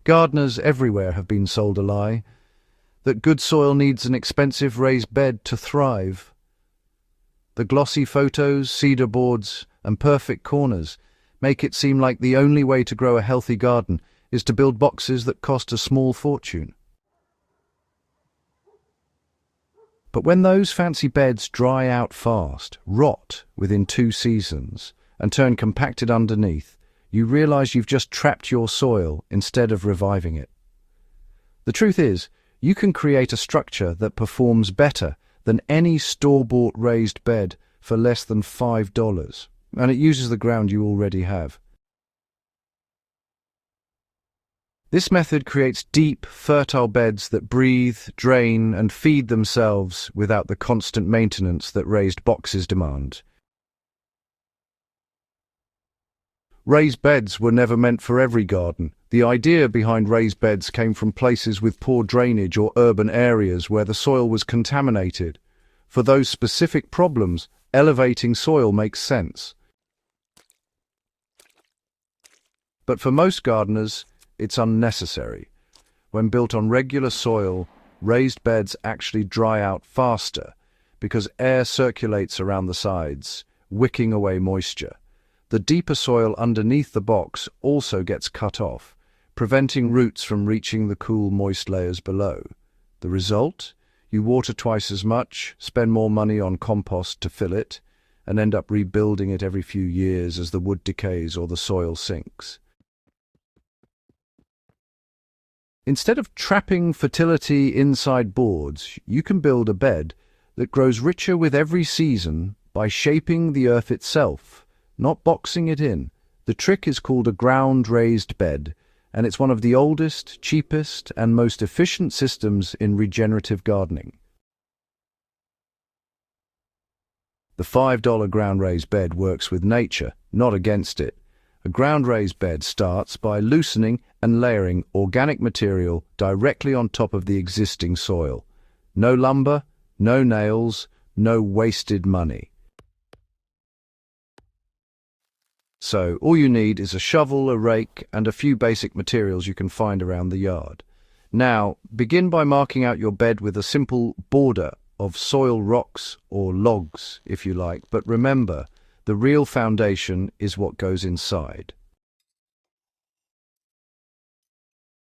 Gardeners everywhere have been sold a lie, that good soil needs an expensive raised bed to thrive. The glossy photos, cedar boards, and perfect corners make it seem like the only way to grow a healthy garden is to build boxes that cost a small fortune. But when those fancy beds dry out fast, rot within 2 seasons, and turn compacted underneath, you realize you've just trapped your soil instead of reviving it. The truth is, you can create a structure that performs better than any store-bought raised bed for less than $5, and it uses the ground you already have. This method creates deep, fertile beds that breathe, drain, and feed themselves without the constant maintenance that raised boxes demand. Raised beds were never meant for every garden. The idea behind raised beds came from places with poor drainage or urban areas where the soil was contaminated. For those specific problems, elevating soil makes sense. But for most gardeners, it's unnecessary. When built on regular soil, raised beds actually dry out faster because air circulates around the sides, wicking away moisture. The deeper soil underneath the box also gets cut off, preventing roots from reaching the cool, moist layers below. The result? You water twice as much, spend more money on compost to fill it, and end up rebuilding it every few years as the wood decays or the soil sinks. Instead of trapping fertility inside boards, you can build a bed that grows richer with every season by shaping the earth itself, not boxing it in. The trick is called a ground-raised bed, and it's one of the oldest, cheapest, and most efficient systems in regenerative gardening. The $5 ground-raised bed works with nature, not against it. A ground-raised bed starts by loosening and layering organic material directly on top of the existing soil. No lumber, no nails, no wasted money. So, all you need is a shovel, a rake, and a few basic materials you can find around the yard. Now, begin by marking out your bed with a simple border of soil rocks or logs, if you like, but remember, the real foundation is what goes inside.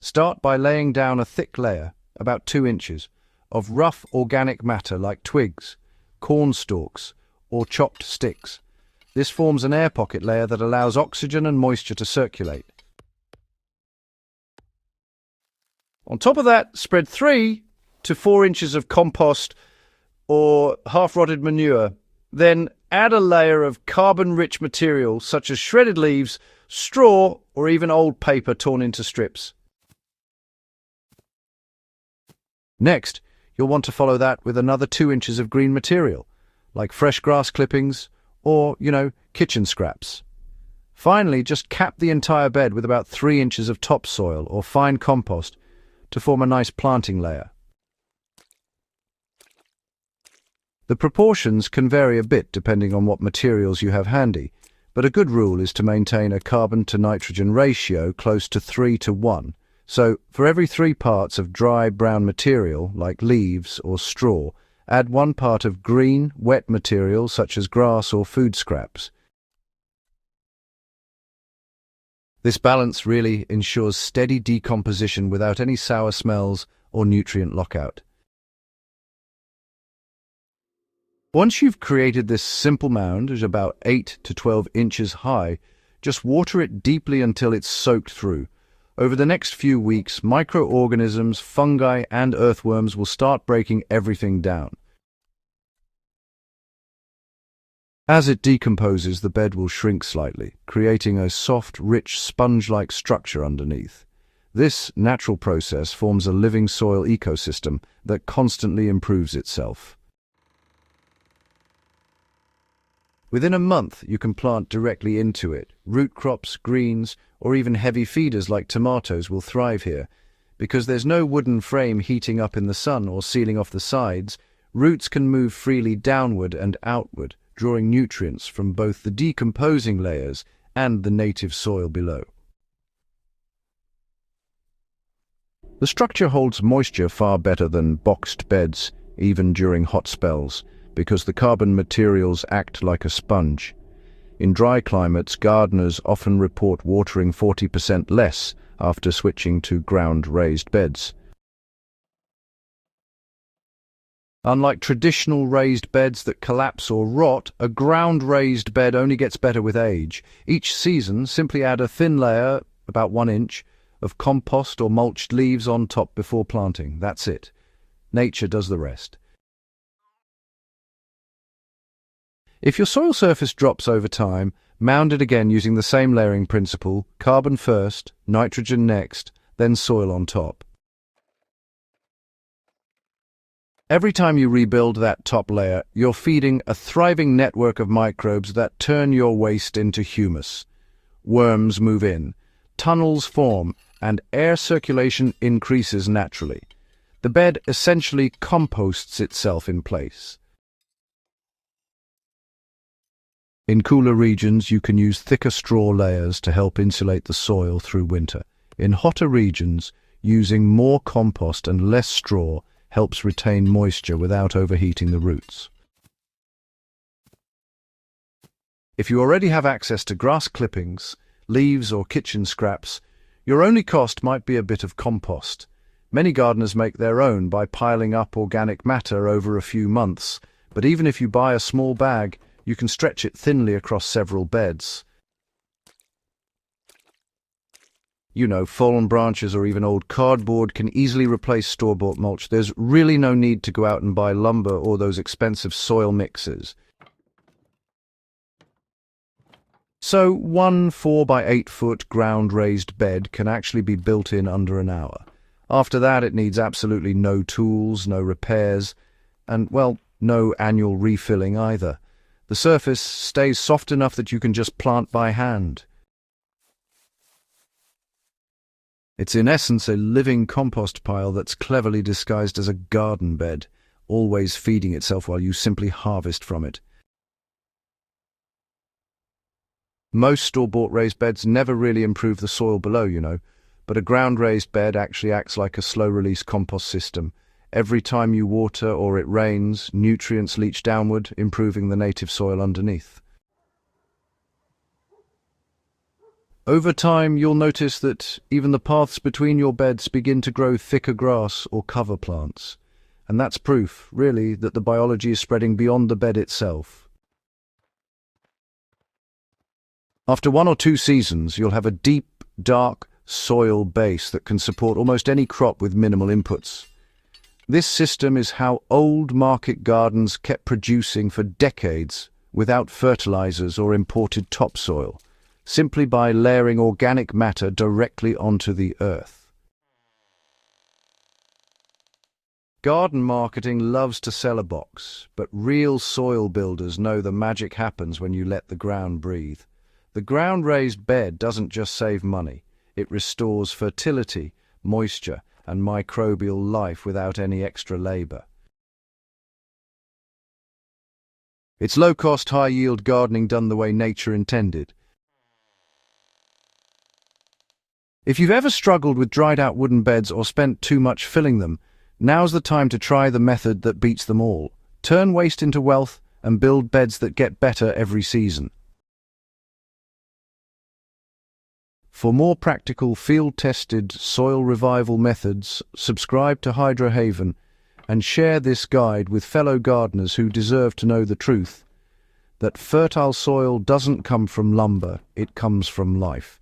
Start by laying down a thick layer, about 2 inches, of rough organic matter like twigs, corn stalks, or chopped sticks. This forms an air pocket layer that allows oxygen and moisture to circulate. On top of that, spread 3 to 4 inches of compost or half-rotted manure. Then add a layer of carbon-rich material such as shredded leaves, straw, or even old paper torn into strips. Next, you'll want to follow that with another 2 inches of green material, like fresh grass clippings or, kitchen scraps. Finally, just cap the entire bed with about 3 inches of topsoil or fine compost to form a nice planting layer. The proportions can vary a bit depending on what materials you have handy, but a good rule is to maintain a carbon to nitrogen ratio close to 3 to 1. So, for every 3 parts of dry brown material, like leaves or straw, add 1 part of green, wet material such as grass or food scraps. This balance really ensures steady decomposition without any sour smells or nutrient lockout. Once you've created this simple mound, which is about 8 to 12 inches high, just water it deeply until it's soaked through. Over the next few weeks, microorganisms, fungi, and earthworms will start breaking everything down. As it decomposes, the bed will shrink slightly, creating a soft, rich, sponge-like structure underneath. This natural process forms a living soil ecosystem that constantly improves itself. Within a month, you can plant directly into it. Root crops, greens, or even heavy feeders like tomatoes will thrive here. Because there's no wooden frame heating up in the sun or sealing off the sides, roots can move freely downward and outward, drawing nutrients from both the decomposing layers and the native soil below. The structure holds moisture far better than boxed beds, even during hot spells, because the carbon materials act like a sponge. In dry climates, gardeners often report watering 40% less after switching to ground-raised beds. Unlike traditional raised beds that collapse or rot, a ground-raised bed only gets better with age. Each season, simply add a thin layer, about 1 inch, of compost or mulched leaves on top before planting. That's it. Nature does the rest. If your soil surface drops over time, mound it again using the same layering principle: carbon first, nitrogen next, then soil on top. Every time you rebuild that top layer, you're feeding a thriving network of microbes that turn your waste into humus. Worms move in, tunnels form, and air circulation increases naturally. The bed essentially composts itself in place. In cooler regions, you can use thicker straw layers to help insulate the soil through winter. In hotter regions, using more compost and less straw helps retain moisture without overheating the roots. If you already have access to grass clippings, leaves or kitchen scraps, your only cost might be a bit of compost. Many gardeners make their own by piling up organic matter over a few months, but even if you buy a small bag, you can stretch it thinly across several beds. Fallen branches or even old cardboard can easily replace store-bought mulch. There's really no need to go out and buy lumber or those expensive soil mixes. So one 4 by 8 foot ground-raised bed can actually be built in under an hour. After that, it needs absolutely no tools, no repairs, and, well, no annual refilling either. The surface stays soft enough that you can just plant by hand. It's in essence a living compost pile that's cleverly disguised as a garden bed, always feeding itself while you simply harvest from it. Most store-bought raised beds never really improve the soil below, but a ground-raised bed actually acts like a slow-release compost system. Every time you water or it rains, nutrients leach downward, improving the native soil underneath. Over time, you'll notice that even the paths between your beds begin to grow thicker grass or cover plants. And that's proof, really, that the biology is spreading beyond the bed itself. After 1 or 2 seasons, you'll have a deep, dark soil base that can support almost any crop with minimal inputs. This system is how old market gardens kept producing for decades without fertilizers or imported topsoil, simply by layering organic matter directly onto the earth. Garden marketing loves to sell a box, but real soil builders know the magic happens when you let the ground breathe. The ground-raised bed doesn't just save money, it restores fertility, moisture, and microbial life without any extra labor. It's low-cost, high-yield gardening done the way nature intended. If you've ever struggled with dried-out wooden beds or spent too much filling them, now's the time to try the method that beats them all. Turn waste into wealth and build beds that get better every season. For more practical, field-tested soil revival methods, subscribe to Hydro Haven and share this guide with fellow gardeners who deserve to know the truth, that fertile soil doesn't come from lumber, it comes from life.